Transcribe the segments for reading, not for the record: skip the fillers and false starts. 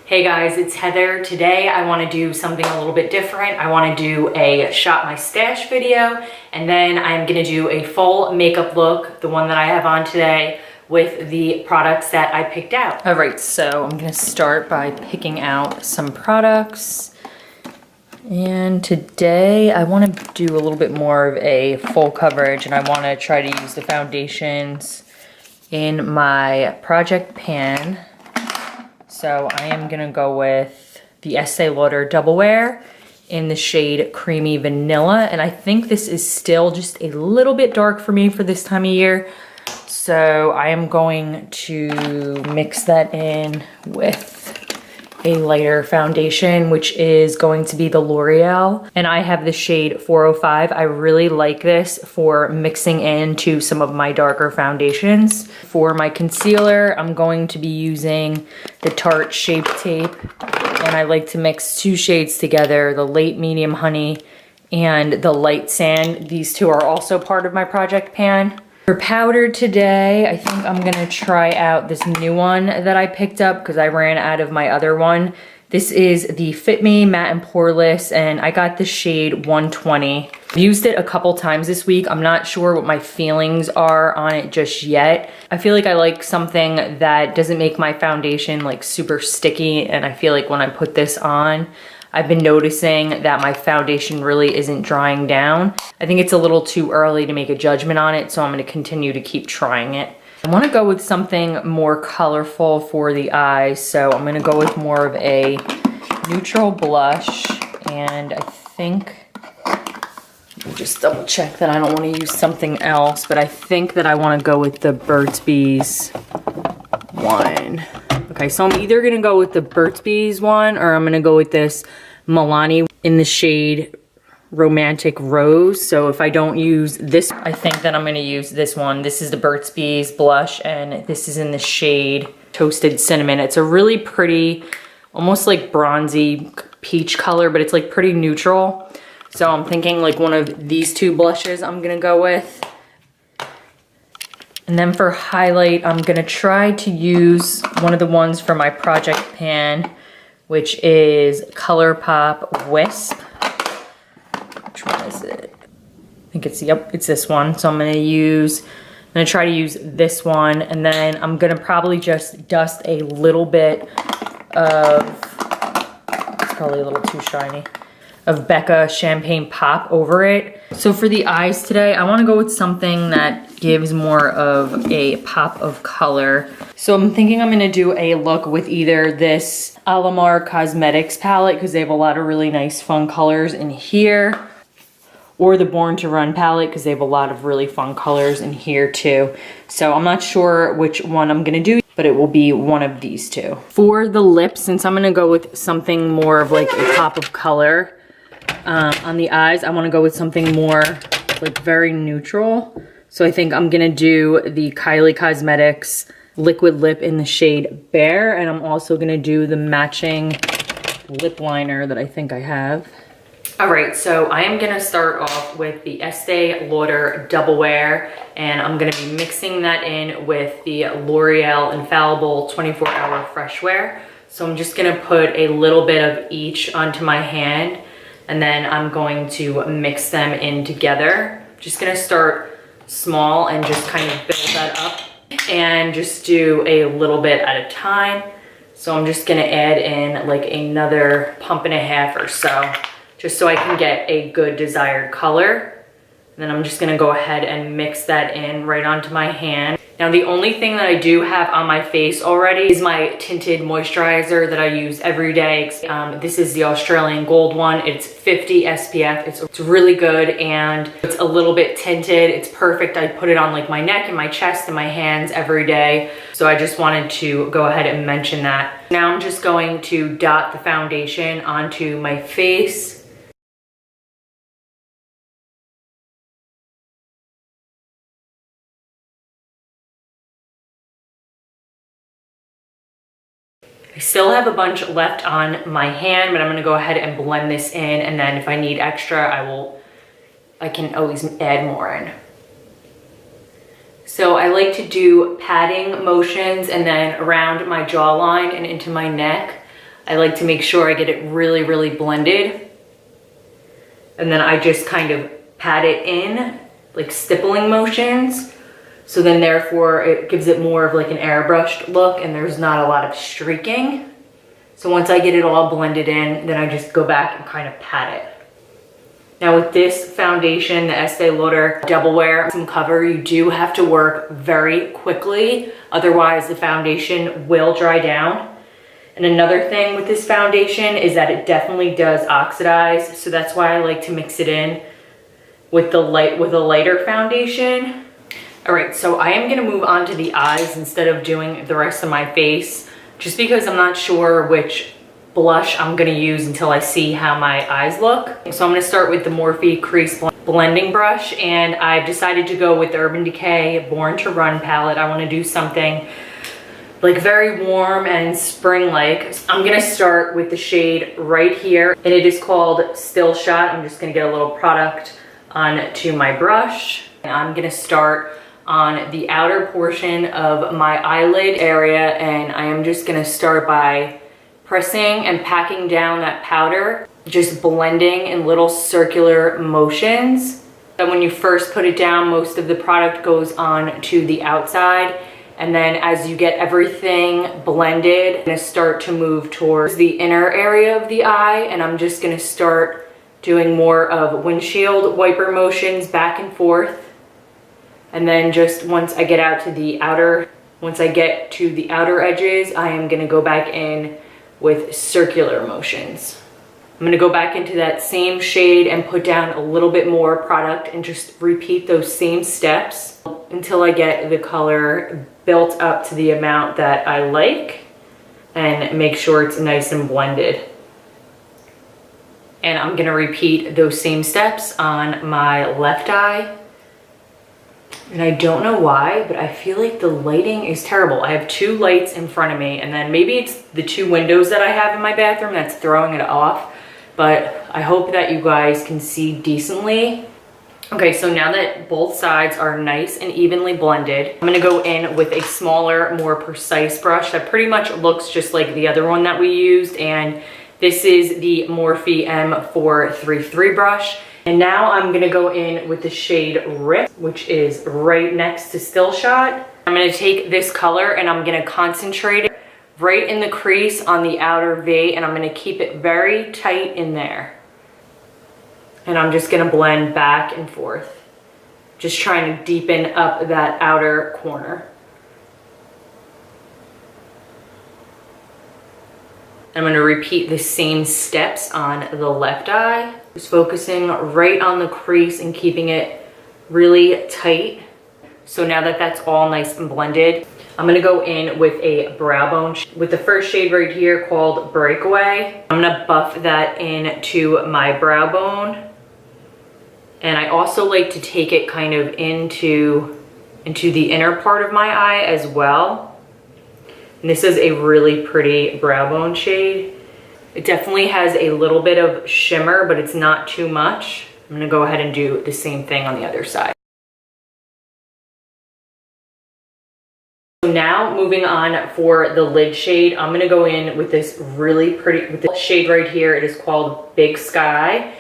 Hey guys, it's Heather. Today I want to do something a little bit different. I want to do a shop my stash video, and then I'm going to do a full makeup look, the one that I have on today, with the products that I picked out. All right, so I'm going to start by picking out some products. And today I want to do a little bit more of a full coverage, and I want to try to use the foundations in my project pan. So I am gonna go with the Estee Lauder Double Wear in the shade Creamy Vanilla. And I think this is still just a little bit dark for me for this time of year. So I am going to mix that in with a lighter foundation, which is going to be the L'Oreal. And I have the shade 405. I really like this for mixing into some of my darker foundations. For my concealer, I'm going to be using the Tarte Shape Tape. And I like to mix two shades together, the Late Medium Honey and the Light Sand. These two are also part of my project pan. For powder today, I think I'm gonna try out this new one that I picked up because I ran out of my other one. This is the Fit Me Matte and Poreless, and I got the shade 120. I've used it a couple times this week. I'm not sure what my feelings are on it just yet. I feel like I like something that doesn't make my foundation like super sticky, and I feel like when I put this on, I've been noticing that my foundation really isn't drying down. I think it's a little too early to make a judgment on it, so I'm gonna continue to keep trying it. I wanna go with something more colorful for the eyes, so I'm gonna go with more of a neutral blush, and I think, let me just double check that I don't wanna use something else, but I think that I wanna go with the Burt's Bees one. Okay, so I'm either gonna go with the Burt's Bees one, or I'm gonna go with this Milani in the shade Romantic Rose. So if I don't use this, I think that I'm gonna use this one. This is the Burt's Bees blush, and this is in the shade Toasted Cinnamon. It's a really pretty, almost like bronzy peach color, but it's like pretty neutral. So I'm thinking like one of these two blushes I'm gonna go with. And then for highlight, I'm gonna try to use one of the ones for my project pan, which is ColourPop Wisp. Which one is it? I think it's, yep, it's this one. So I'm gonna try to use this one, and then I'm gonna probably just dust a little bit of, it's probably a little too shiny, of Becca Champagne Pop over it. So for the eyes today, I wanna go with something that gives more of a pop of color. So I'm thinking I'm gonna do a look with either this Alamar Cosmetics palette, because they have a lot of really nice fun colors in here, or the Born to Run palette, because they have a lot of really fun colors in here too. So I'm not sure which one I'm gonna do, but it will be one of these two. For the lips, since I'm gonna go with something more of like a pop of color, on the eyes, I wanna go with something more like very neutral. So I think I'm gonna do the Kylie Cosmetics liquid lip in the shade Bear, and I'm also gonna do the matching lip liner that I think I have. All right, so I am gonna start off with the Estee Lauder Double Wear, and I'm gonna be mixing that in with the L'Oreal Infallible 24-Hour Fresh Wear. So I'm just gonna put a little bit of each onto my hand, and then I'm going to mix them in together. Just gonna start small and just kind of build that up and just do a little bit at a time. So I'm just gonna add in like another pump and a half or so, just so I can get a good desired color. And then I'm just gonna go ahead and mix that in right onto my hand. Now the only thing that I do have on my face already is my tinted moisturizer that I use every day. This is the Australian Gold one. It's 50 SPF. It's really good, and it's a little bit tinted. It's perfect. I put it on like my neck and my chest and my hands every day. So I just wanted to go ahead and mention that. Now I'm just going to dot the foundation onto my face. I still have a bunch left on my hand, but I'm gonna go ahead and blend this in, and then if I need extra, I can always add more in. So I like to do patting motions and then around my jawline and into my neck. I like to make sure I get it really, really blended. And then I just kind of pat it in, like stippling motions. So then therefore it gives it more of like an airbrushed look and there's not a lot of streaking. So once I get it all blended in, then I just go back and kind of pat it. Now with this foundation, the Estee Lauder Double Wear Cover, you do have to work very quickly. Otherwise the foundation will dry down. And another thing with this foundation is that it definitely does oxidize. So that's why I like to mix it in with a lighter foundation. All right, so I am gonna move on to the eyes instead of doing the rest of my face, just because I'm not sure which blush I'm gonna use until I see how my eyes look. So I'm gonna start with the Morphe Crease Blending Brush, and I've decided to go with the Urban Decay Born to Run palette. I wanna do something like very warm and spring-like. I'm gonna start with the shade right here, and it is called Still Shot. I'm just gonna get a little product onto my brush. And I'm gonna start on the outer portion of my eyelid area, and I am just gonna start by pressing and packing down that powder, just blending in little circular motions. And when you first put it down, most of the product goes on to the outside, and then as you get everything blended, I'm gonna start to move towards the inner area of the eye, and I'm just gonna start doing more of windshield wiper motions back and forth. And then just once I get to the outer edges, I am gonna go back in with circular motions. I'm gonna go back into that same shade and put down a little bit more product and just repeat those same steps until I get the color built up to the amount that I like, and make sure it's nice and blended. And I'm gonna repeat those same steps on my left eye. And I don't know why, but I feel like the lighting is terrible. I have two lights in front of me, and then maybe it's the two windows that I have in my bathroom that's throwing it off, but I hope that you guys can see decently. Okay, so now that both sides are nice and evenly blended, I'm gonna go in with a smaller, more precise brush that pretty much looks just like the other one that we used, and this is the Morphe M433 brush. And now I'm gonna go in with the shade Rip, which is right next to Still Shot. I'm gonna take this color and I'm gonna concentrate it right in the crease on the outer V, and I'm gonna keep it very tight in there. And I'm just gonna blend back and forth, just trying to deepen up that outer corner. I'm gonna repeat the same steps on the left eye, just focusing right on the crease and keeping it really tight. So now that that's all nice and blended, I'm gonna go in with a brow bone with the first shade right here called Breakaway. I'm gonna buff that into my brow bone. And I also like to take it kind of into the inner part of my eye as well. And this is a really pretty brow bone shade. It definitely has a little bit of shimmer, but it's not too much. I'm gonna go ahead and do the same thing on the other side. So now moving on for the lid shade, I'm gonna go in with this really pretty, with this shade right here. It is called Big Sky.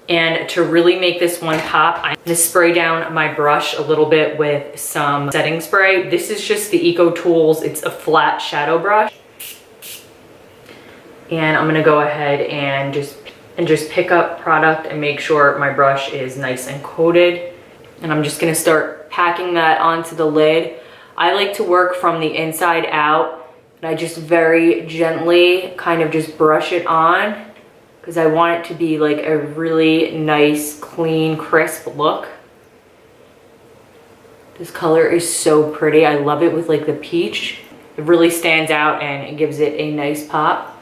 And to really make this one pop, I'm gonna spray down my brush a little bit with some setting spray. This is just the Eco Tools. It's a flat shadow brush. And I'm gonna go ahead and just pick up product and make sure my brush is nice and coated. And I'm just gonna start packing that onto the lid. I like to work from the inside out, and I just very gently kind of just brush it on, because I want it to be like a really nice, clean, crisp look. This color is so pretty. I love it with like the peach. It really stands out and it gives it a nice pop.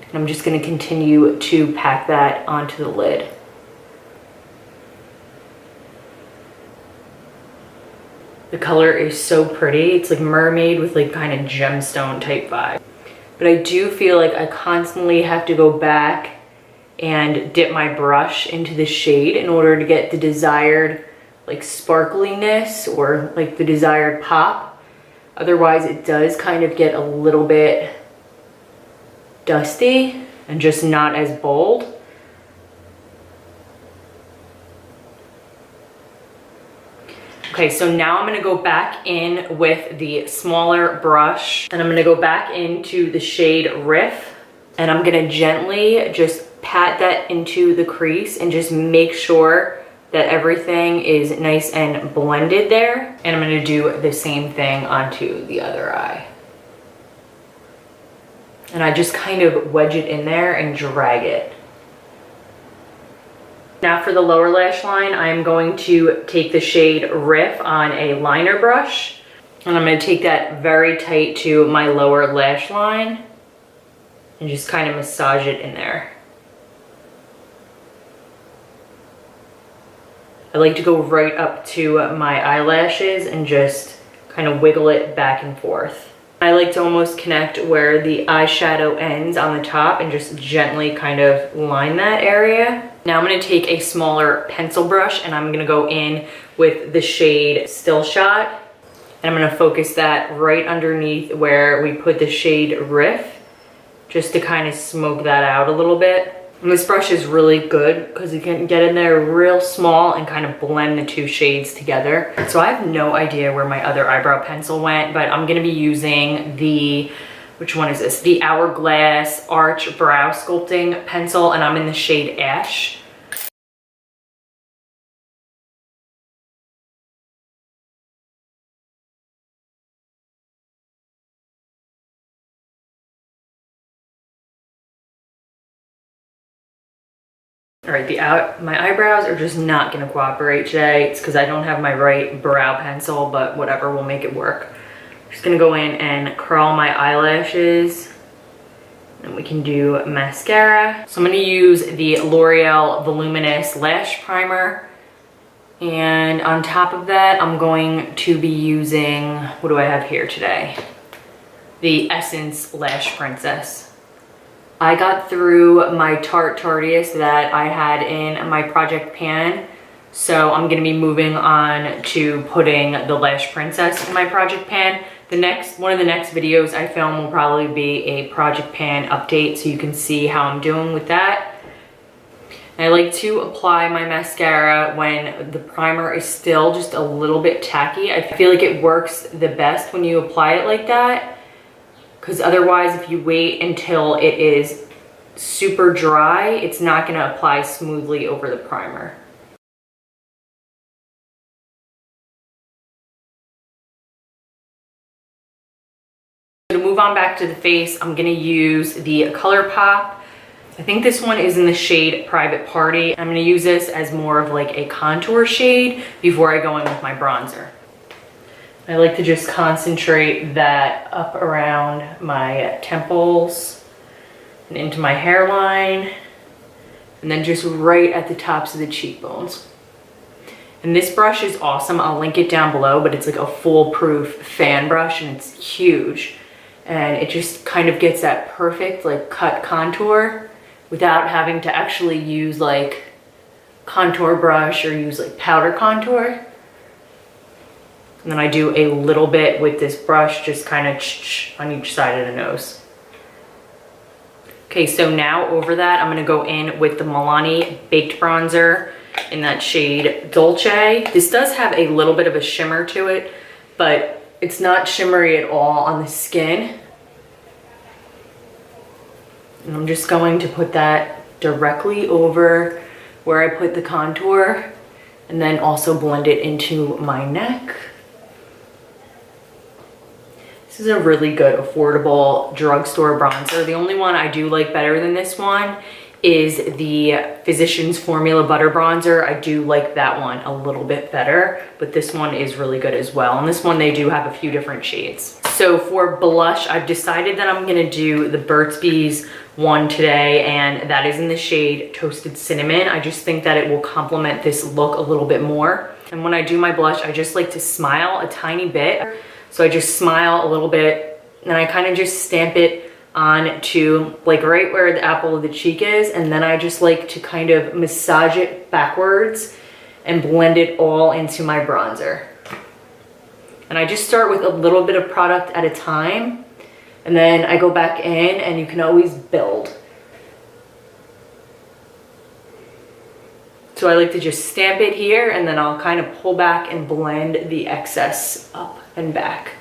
And I'm just gonna continue to pack that onto the lid. The color is so pretty. It's like mermaid with like kind of gemstone type vibe. But I do feel like I constantly have to go back and dip my brush into the shade in order to get the desired like sparkliness or like the desired pop. Otherwise it does kind of get a little bit dusty and just not as bold. Okay, so now I'm gonna go back in with the smaller brush and I'm gonna go back into the shade Riff and I'm gonna gently just pat that into the crease and just make sure that everything is nice and blended there. And I'm gonna do the same thing onto the other eye. And I just kind of wedge it in there and drag it. Now for the lower lash line, I'm going to take the shade Riff on a liner brush. And I'm going to take that very tight to my lower lash line and just kind of massage it in there. I like to go right up to my eyelashes and just kind of wiggle it back and forth. I like to almost connect where the eyeshadow ends on the top and just gently kind of line that area. Now I'm going to take a smaller pencil brush and I'm going to go in with the shade Still Shot. And I'm going to focus that right underneath where we put the shade Riff, just to kind of smoke that out a little bit. And this brush is really good because you can get in there real small and kind of blend the two shades together. So I have no idea where my other eyebrow pencil went, but I'm going to be using the, which one is this? The Hourglass Arch Brow Sculpting Pencil, and I'm in the shade Ash. All right, my eyebrows are just not gonna cooperate today. It's because I don't have my right brow pencil, but whatever, we'll make it work. I'm just gonna go in and curl my eyelashes. And we can do mascara. So I'm gonna use the L'Oreal Voluminous Lash Primer. And on top of that, I'm going to be using, what do I have here today? The Essence Lash Princess. I got through my Tarteist that I had in my project pan, so I'm gonna be moving on to putting the Lash Princess in my project pan. One of the next videos I film will probably be a project pan update, so you can see how I'm doing with that. And I like to apply my mascara when the primer is still just a little bit tacky. I feel like it works the best when you apply it like that. Because otherwise, if you wait until it is super dry, it's not going to apply smoothly over the primer. To move on back to the face, I'm going to use the ColourPop. I think this one is in the shade Private Party. I'm going to use this as more of like a contour shade before I go in with my bronzer. I like to just concentrate that up around my temples and into my hairline, and then just right at the tops of the cheekbones. And this brush is awesome. I'll link it down below, but it's like a foolproof fan brush and it's huge. And it just kind of gets that perfect like cut contour without having to actually use like contour brush or use like powder contour. And then I do a little bit with this brush, just kind of on each side of the nose. Okay, so now over that, I'm gonna go in with the Milani Baked Bronzer in that shade Dolce. This does have a little bit of a shimmer to it, but it's not shimmery at all on the skin. And I'm just going to put that directly over where I put the contour, and then also blend it into my neck. This is a really good, affordable drugstore bronzer. The only one I do like better than this one is the Physicians Formula Butter Bronzer. I do like that one a little bit better, but this one is really good as well. And this one, they do have a few different shades. So for blush, I've decided that I'm gonna do the Burt's Bees one today, and that is in the shade Toasted Cinnamon. I just think that it will complement this look a little bit more. And when I do my blush, I just like to smile a tiny bit. So I just smile a little bit, and I kind of just stamp it onto like right where the apple of the cheek is, and then I just like to kind of massage it backwards and blend it all into my bronzer. And I just start with a little bit of product at a time, And then I go back in, and you can always build. So I like to just stamp it here, and then I'll kind of pull back and blend the excess up and back.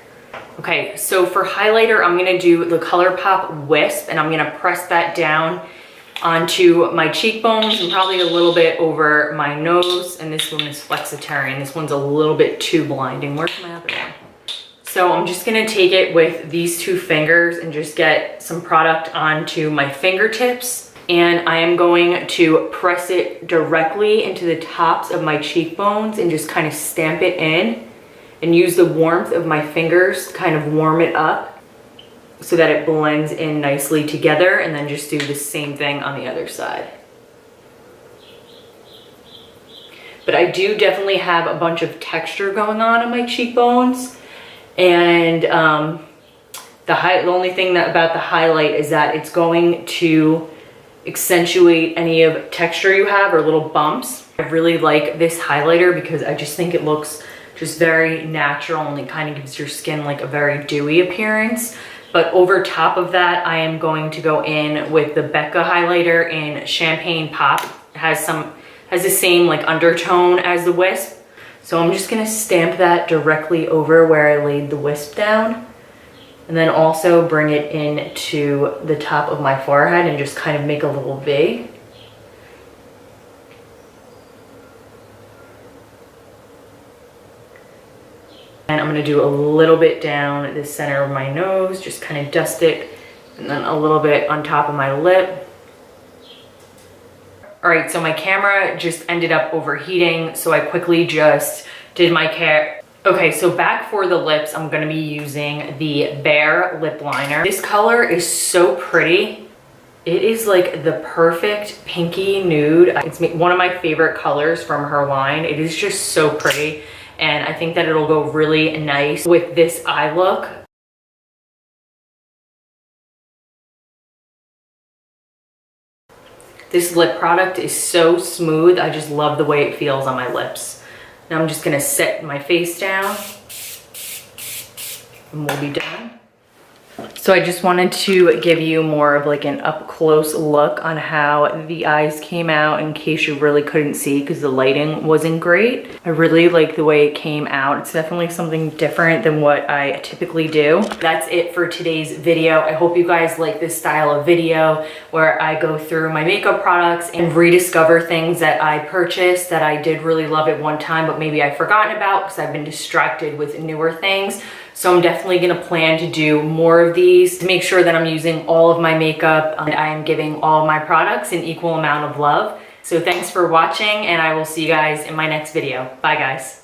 Okay, so for highlighter, I'm gonna do the ColourPop Wisp, and I'm gonna press that down onto my cheekbones and probably a little bit over my nose. And this one is Flexitarian. This one's a little bit too blinding. Where's my other one? So I'm just gonna take it with these two fingers and just get some product onto my fingertips. And I am going to press it directly into the tops of my cheekbones and just kind of stamp it in and use the warmth of my fingers to kind of warm it up so that it blends in nicely together, and then just do the same thing on the other side. But I do definitely have a bunch of texture going on my cheekbones, and the only thing about the highlight is that it's going to accentuate any of texture you have or little bumps. I really like this highlighter because I just think it looks just very natural, and it kind of gives your skin like a very dewy appearance. But over top of that, I am going to go in with the Becca highlighter in Champagne Pop. It has the same like undertone as the Wisp. So I'm just gonna stamp that directly over where I laid the Wisp down. And then also bring it into the top of my forehead and just kind of make a little V. And I'm gonna do a little bit down the center of my nose, just kind of dust it, and then a little bit on top of my lip. All right, so my camera just ended up overheating, so I quickly just did my care. Okay, so back for the lips, I'm gonna be using the Bare lip liner. This color is so pretty. It is like the perfect pinky nude. It's one of my favorite colors from her line. It is just so pretty. And I think that it'll go really nice with this eye look. This lip product is so smooth. I just love the way it feels on my lips. Now I'm just gonna set my face down and we'll be done. So I just wanted to give you more of like an up close look on how the eyes came out in case you really couldn't see because the lighting wasn't great. I really like the way it came out. It's definitely something different than what I typically do. That's it for today's video. I hope you guys like this style of video where I go through my makeup products and rediscover things that I purchased that I did really love at one time, but maybe I've forgotten about because I've been distracted with newer things. So I'm definitely gonna plan to do more of these to make sure that I'm using all of my makeup and I am giving all my products an equal amount of love. So thanks for watching, and I will see you guys in my next video. Bye guys.